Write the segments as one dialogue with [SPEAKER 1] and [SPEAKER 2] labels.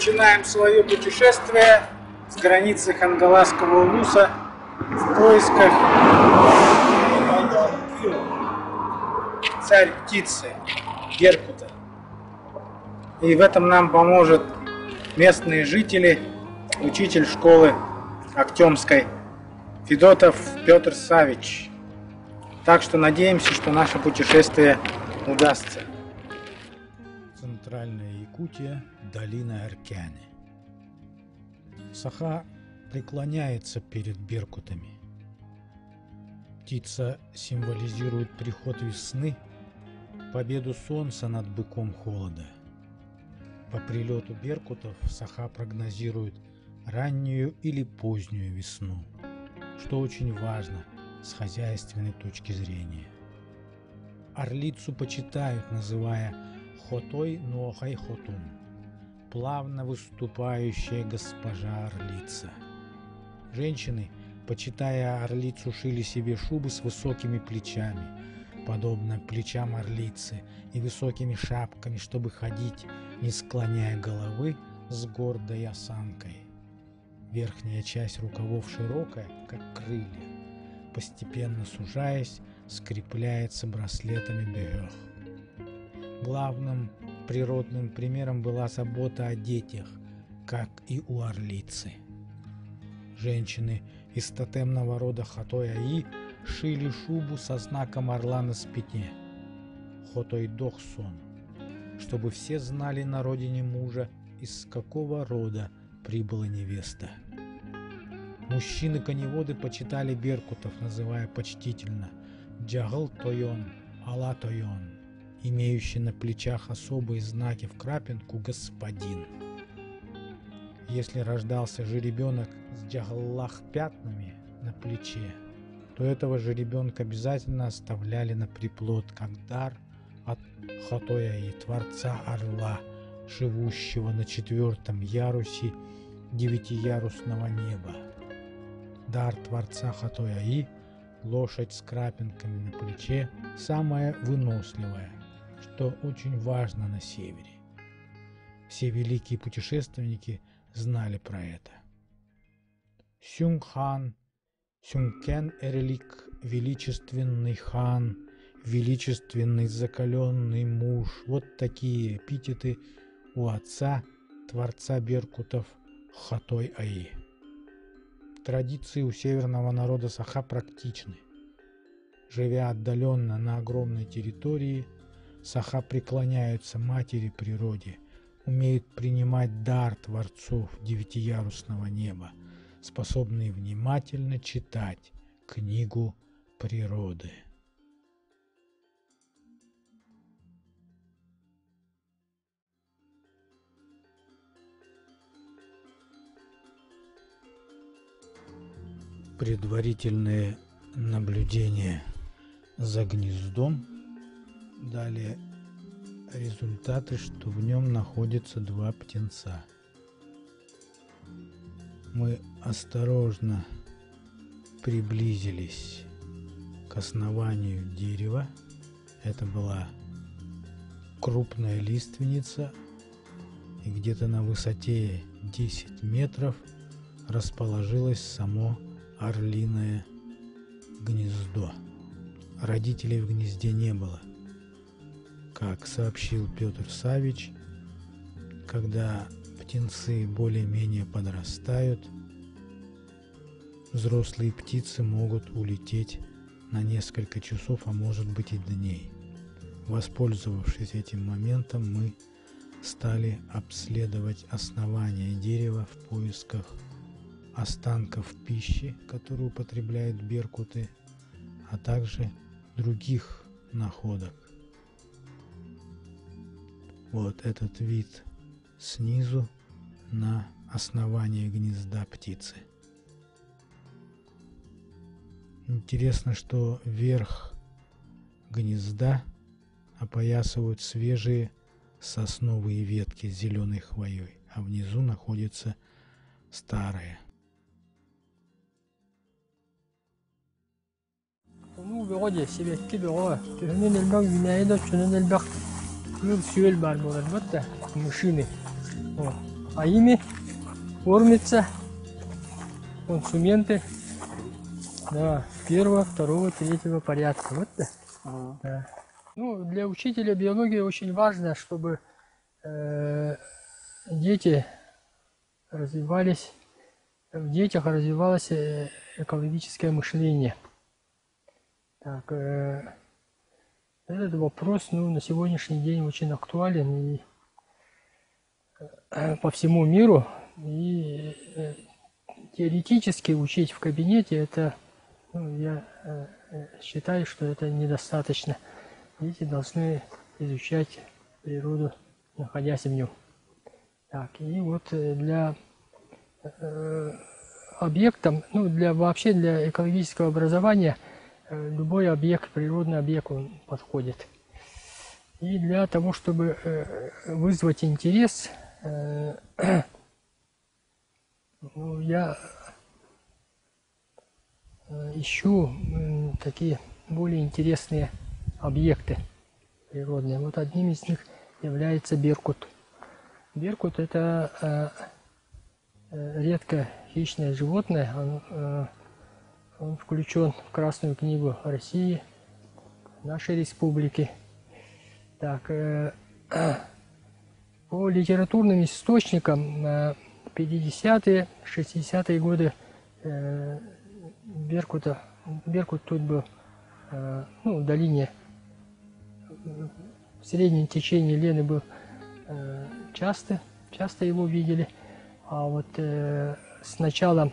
[SPEAKER 1] начинаем свое путешествие с границы Хангаласского улуса в поисках царь птицы Беркута. И в этом нам поможет местные жители, учитель школы Актемской Федотов Петр Савич. Так что надеемся, что наше путешествие удастся.
[SPEAKER 2] Центральная Якутия, долина Эркяне. Саха преклоняется перед беркутами. Птица символизирует приход весны, победу солнца над быком холода. По прилету беркутов Саха прогнозирует раннюю или позднюю весну, что очень важно с хозяйственной точки зрения. Орлицу почитают, называя Хотой Нохай Хотун, плавно выступающая госпожа Орлица. Женщины, почитая орлицу, шили себе шубы с высокими плечами, подобно плечам орлицы, и высокими шапками, чтобы ходить, не склоняя головы, с гордой осанкой. Верхняя часть рукавов широкая, как крылья, постепенно сужаясь, скрепляется браслетами бёх. Главным природным примером была забота о детях, как и у орлицы. Женщины из тотемного рода Хатой-Аи шили шубу со знаком орла на спине Хотой-Дохсон, чтобы все знали на родине мужа, из какого рода прибыла невеста. Мужчины-коневоды почитали беркутов, называя почтительно Джагл-Тойон, Ала-Тойон, имеющий на плечах особые знаки в крапинку господин. Если рождался жеребенок с джагаллах пятнами на плече, то этого жеребенка обязательно оставляли на приплод как дар от Хатой-Аи, творца орла, живущего на 4-м ярусе 9-ярусного неба. Дар творца Хатой-Аи, лошадь с крапинками на плече, самая выносливая, что очень важно на севере. Все великие путешественники знали про это. Сюнгхан, Сюнгкен Эрлик, величественный хан, величественный закаленный муж. Вот такие эпитеты у отца, творца беркутов Хатой-Аи. Традиции у северного народа Саха практичны. Живя отдаленно на огромной территории, Саха преклоняются матери природе, умеют принимать дар творцов 9-ярусного неба, способные внимательно читать книгу природы. Предварительные наблюдения за гнездом дали результаты, что в нем находится 2 птенца. Мы осторожно приблизились к основанию дерева. Это была крупная лиственница, и где-то на высоте 10 метров расположилось само орлиное гнездо. Родителей в гнезде не было. Как сообщил Петр Савич, когда птенцы более-менее подрастают, взрослые птицы могут улететь на несколько часов, а может быть и дней. Воспользовавшись этим моментом, мы стали обследовать основание дерева в поисках останков пищи, которую употребляют беркуты, а также других находок. Вот этот вид снизу на основании гнезда птицы. Интересно, что верх гнезда опоясывают свежие сосновые ветки с зеленой хвоей, а внизу находятся старые.
[SPEAKER 3] а ими кормятся консументы, да, первого, второго, третьего порядка. Вот, да. Да. Ну, для учителя биологии очень важно, чтобы дети развивались, в детях развивалось экологическое мышление. Так, этот вопрос, ну, на сегодняшний день очень актуален и по всему миру. И теоретически учить в кабинете, это, ну, я считаю, что это недостаточно. Дети должны изучать природу, находясь в нем. Так, и вот для объектов, ну, вообще для экологического образования любой объект, природный объект, он подходит. И для того, чтобы вызвать интерес, ну, я ищу такие более интересные объекты природные. Вот одним из них является беркут. Беркут – это редкое хищное животное. Он включен в Красную книгу России, нашей республики. Так, по литературным источникам 50-е, 60-е годы беркут тут был, ну, в долине, в среднем течении Лены был часто его видели. А вот с началом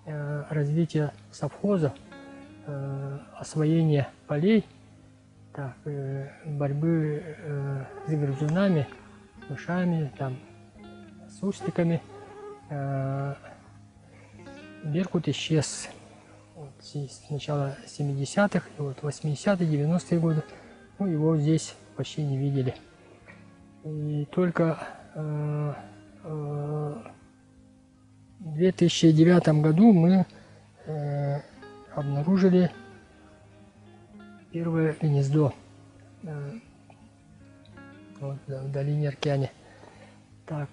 [SPEAKER 3] развития совхоза, освоения полей, так, борьбы с грызунами, мышами, там, сусликами, беркут исчез. Вот с начала 70-х, и вот 80-е, 90-е годы, ну, его здесь почти не видели. И только в 2009 году мы обнаружили первое гнездо вот, в долине Аркяне. Так,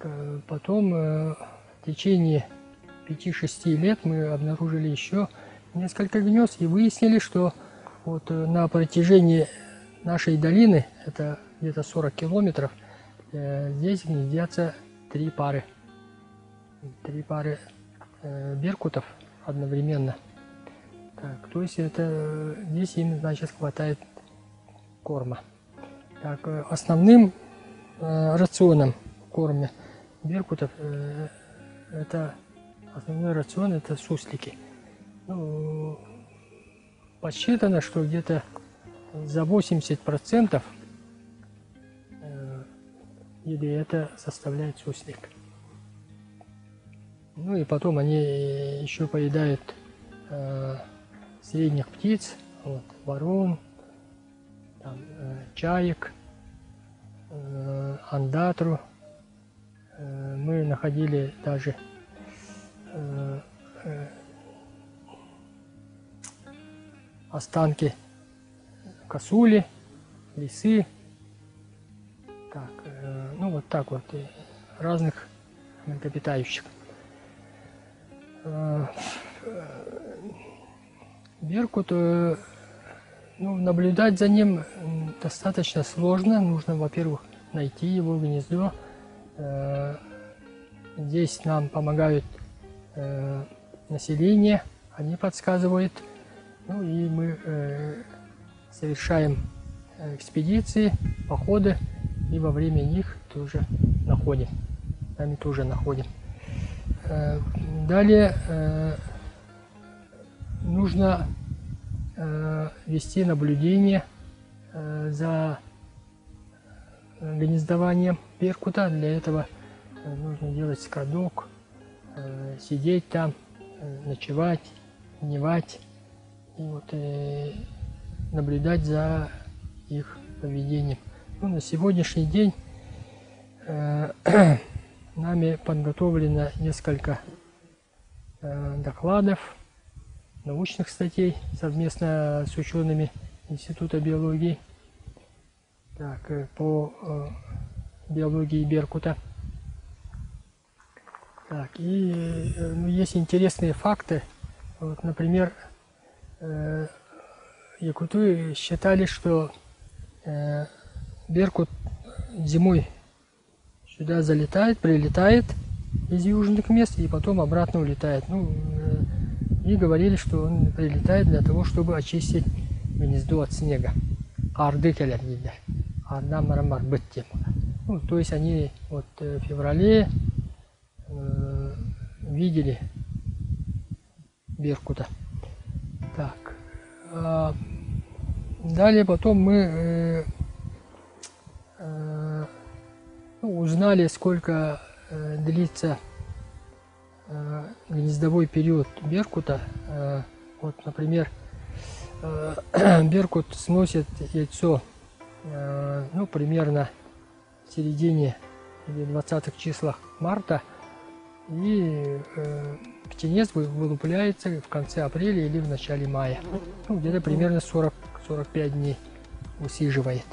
[SPEAKER 3] потом в течение 5-6 лет мы обнаружили еще несколько гнезд и выяснили, что вот на протяжении нашей долины, это где-то 40 километров, здесь гнездятся 3 пары. 3 пары беркутов одновременно. Так, то есть это здесь им, значит, хватает корма. Так, основным рационом корма беркутов это основной рацион, это суслики. Ну, подсчитано, что где-то за 80% еды это составляет суслик. Ну и потом они еще поедают средних птиц, вот, ворон, там, чаек, андатру. Мы находили даже останки косули, лисы. Так, ну вот так вот, разных млекопитающих. Беркут, ну, наблюдать за ним достаточно сложно. Нужно, во-первых, найти его гнездо. Здесь нам помогают население, они подсказывают. Ну и мы совершаем экспедиции, походы, и во время них тоже находим. Сами тоже находим. Далее нужно вести наблюдение за гнездованием беркута. Для этого нужно делать скрадок, сидеть там, ночевать, дневать и вот наблюдать за их поведением. Ну, на сегодняшний день нами подготовлено несколько докладов, научных статей совместно с учеными Института биологии, так, по биологии беркута. Так, и ну, есть интересные факты. Вот, например, якуты считали, что беркут зимой сюда залетает, прилетает из южных мест и потом обратно улетает. Ну, и говорили, что он прилетает для того, чтобы очистить гнездо от снега. Ардыкелер дейді. Ардам марамар быттем. Ну, то есть они вот в феврале видели беркута. Так. Далее потом мы узнали, сколько длится гнездовой период беркута. Вот, например, беркут сносит яйцо ну, примерно в середине или 20-х числах марта, и птенец вылупляется в конце апреля или в начале мая. Ну, где-то примерно 40-45 дней усиживает.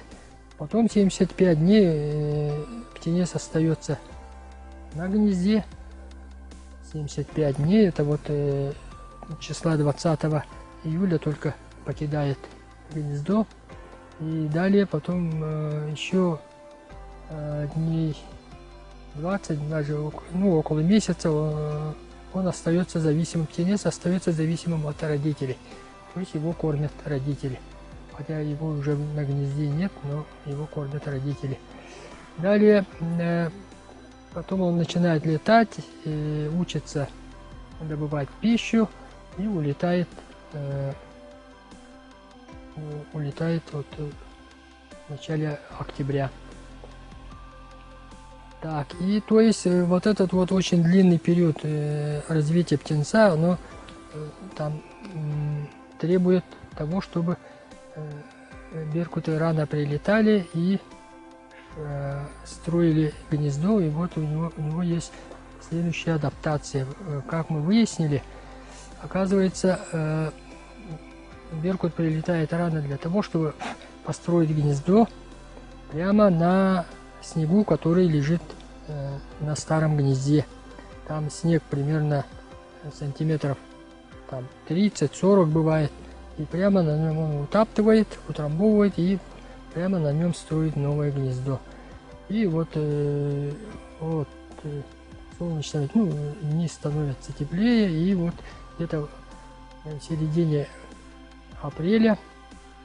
[SPEAKER 3] Потом 75 дней птенец остается на гнезде. 75 дней, это вот числа 20 июля только покидает гнездо. И далее потом еще дней 20, даже около месяца он остается зависимым, птенец остается зависимым от родителей. То есть его кормят родители. Хотя его уже на гнезде нет, но его кормят родители. Далее потом он начинает летать, учится добывать пищу и улетает вот в начале октября. Так, и то есть вот этот вот очень длинный период развития птенца, оно там требует того, чтобы беркуты рано прилетали и строили гнездо, и вот у него есть следующая адаптация. Как мы выяснили, оказывается, беркут прилетает рано для того, чтобы построить гнездо прямо на снегу, который лежит на старом гнезде. Там снег примерно сантиметров 30-40 бывает. И прямо на нем он утаптывает, утрамбовывает и прямо на нем строит новое гнездо. И вот, солнечные дни становятся теплее, и вот где-то в середине апреля,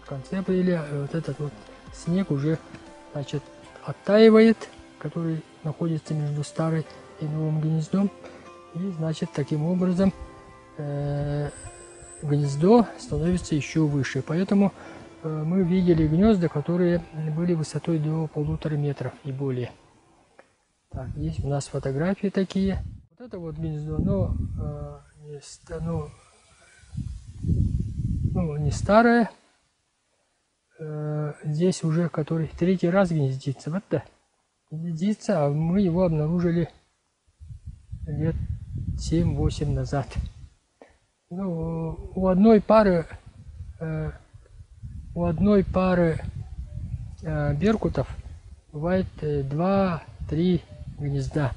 [SPEAKER 3] в конце апреля, вот этот вот снег уже, значит, оттаивает, который находится между старой и новым гнездом. И, значит, таким образом гнездо становится еще выше. Поэтому мы видели гнезда, которые были высотой до 1,5 метров и более. Так, есть у нас фотографии такие. Вот это вот гнездо, не старое. Здесь уже который третий раз гнездится. Вот да, гнездится, а мы его обнаружили лет 7-8 назад. Ну, у одной пары беркутов бывает 2-3 гнезда.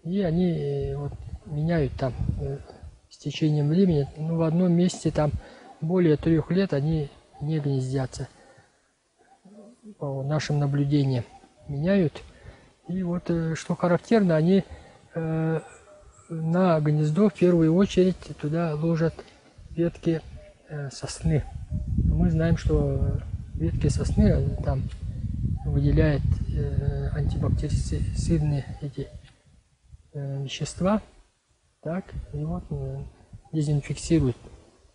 [SPEAKER 3] И они вот меняют там с течением времени. Ну, в одном месте там более 3 лет они не гнездятся. По нашим наблюдениям меняют. И вот что характерно, они на гнездо в первую очередь туда ложат ветки сосны. Мы знаем, что ветки сосны там выделяют антибактерицидные эти вещества, так, и вот дезинфицируют,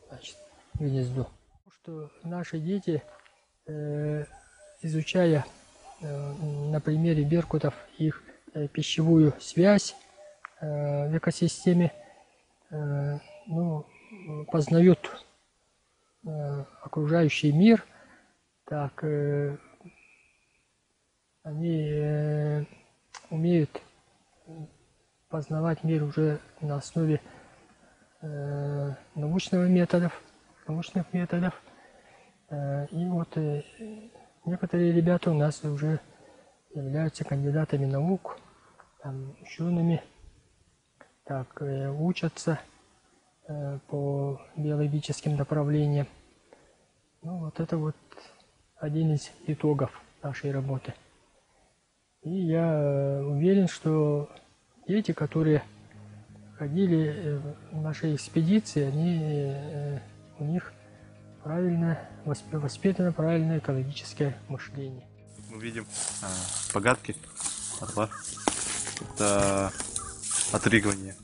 [SPEAKER 3] значит, гнездо. Что наши дети, изучая на примере беркутов их пищевую связь в экосистеме, познают окружающий мир, так они умеют познавать мир уже на основе научных методов. И вот некоторые ребята у нас уже являются кандидатами наук, там, учеными, так учатся по биологическим направлениям. Ну, вот это вот один из итогов нашей работы. И я уверен, что дети, которые ходили в нашей экспедиции, у них правильно воспитано правильное экологическое мышление.
[SPEAKER 4] Мы видим погадки орла. Это отрыгивание.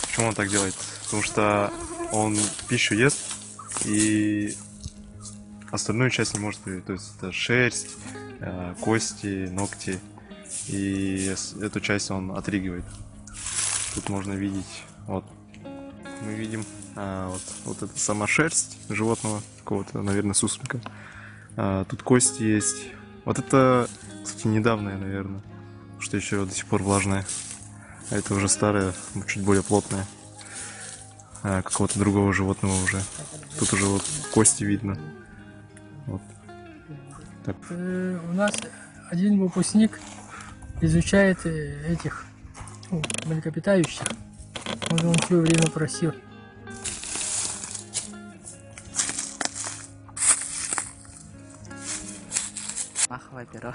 [SPEAKER 4] Почему он так делает? Потому что он пищу ест и остальную часть не может привить. То есть это шерсть, кости, ногти. И эту часть он отрыгивает. Тут можно видеть, вот мы видим вот это сама шерсть животного, какого-то, наверное, суслика. Тут кости есть. Вот это, кстати, недавнее, наверное, что еще до сих пор влажное. А это уже старое, чуть более плотное. Какого-то другого животного уже. Тут уже вот кости видно. Вот. Так.
[SPEAKER 3] У нас один выпускник изучает этих млекопитающих. Он все время просил.
[SPEAKER 5] Маховое перо.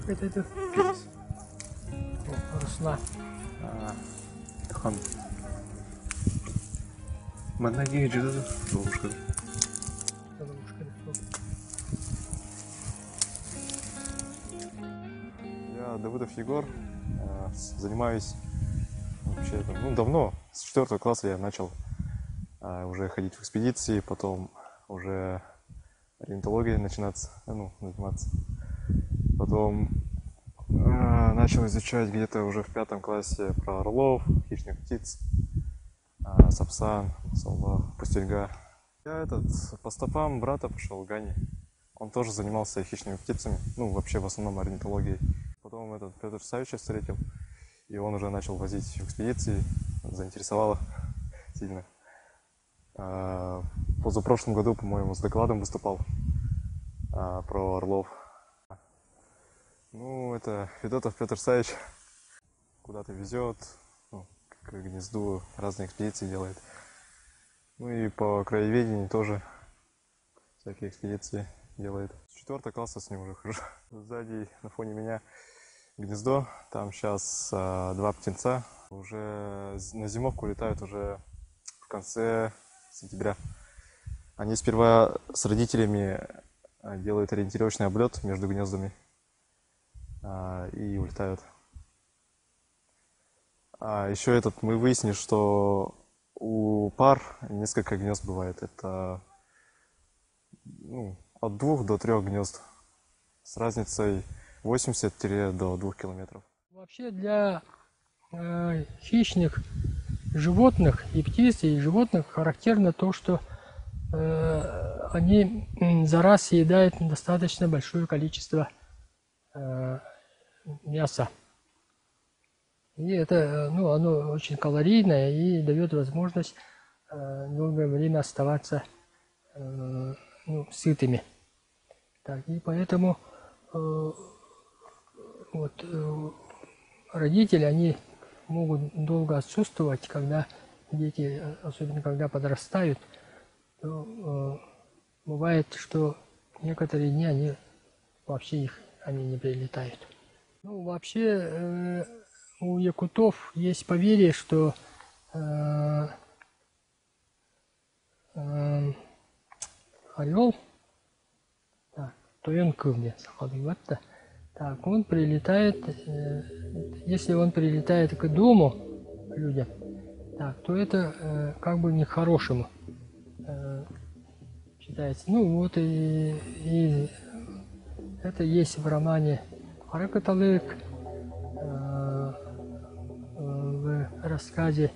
[SPEAKER 3] Это Русна.
[SPEAKER 4] Хан. Маннаги джида, ловушка. Я Давыдов Егор, занимаюсь вообще давно, с 4 класса я начал уже ходить в экспедиции, потом уже ориентологией заниматься. Потом начал изучать где-то уже в 5 классе про орлов, хищных птиц, сапсан, солба, пустельга. Я по стопам брата пошел, Гани. Он тоже занимался хищными птицами, вообще в основном орнитологией. Потом Петр Савича встретил, и он уже начал возить в экспедиции, заинтересовало сильно. Позапрошлом году, по-моему, с докладом выступал про орлов. Это Федотов Петр Савич куда-то везет, к гнезду разные экспедиции делает. И по краеведению тоже всякие экспедиции делает. С 4 класса с ним уже хожу. Сзади на фоне меня гнездо, там сейчас 2 птенца. Уже на зимовку летают уже в конце сентября. Они сперва с родителями делают ориентировочный облет между гнездами и улетают. Еще мы выяснили, что у пар несколько гнезд бывает. Это от 2 до 3 гнезд с разницей 80 до 2 километров.
[SPEAKER 3] Вообще для хищных животных и птиц, и животных характерно то, что они за раз съедают достаточно большое количество мяса. И это, оно очень калорийное и дает возможность долгое время оставаться сытыми. И поэтому родители, они могут долго отсутствовать, когда дети, особенно когда подрастают, то бывает, что некоторые дни они вообще не прилетают. Вообще у якутов есть поверье, что орел, он прилетает, если он прилетает к дому людям, то это как бы нехорошему считается. И это есть в романе Харакаталык, в рассказе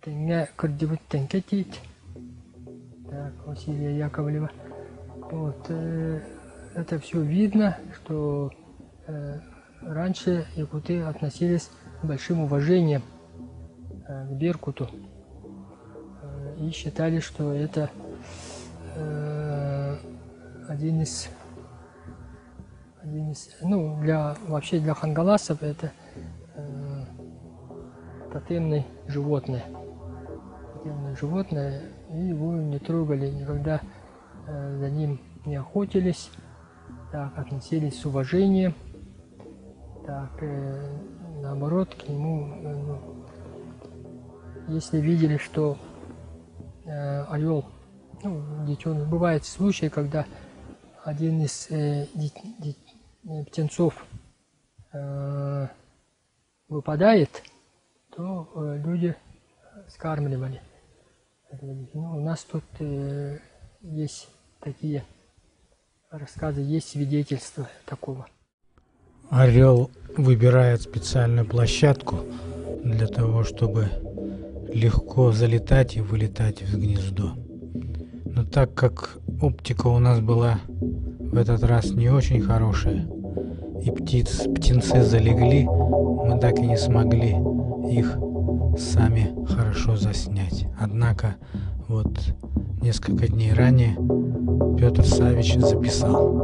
[SPEAKER 3] «Тенге кырдыбыт тенкетит» Василия Яковлева. Это все видно, что раньше якуты относились с большим уважением к беркуту и считали, что это один из, ну, вообще для хангаласов это тотемное животное. Тотемное животное, и его не трогали, никогда за ним не охотились, так, относились с уважением, так, наоборот, к нему, если видели, что орел, ну, детеныш, бывают случаи, когда один из птенцов выпадает, то люди скармливали. Ну, у нас тут есть такие рассказы, есть свидетельства такого.
[SPEAKER 2] Орел выбирает специальную площадку для того, чтобы легко залетать и вылетать в гнездо. Но так как оптика у нас была в этот раз не очень хорошая, и птенцы залегли, мы так и не смогли их сами хорошо заснять. Однако вот несколько дней ранее Петр Савич записал.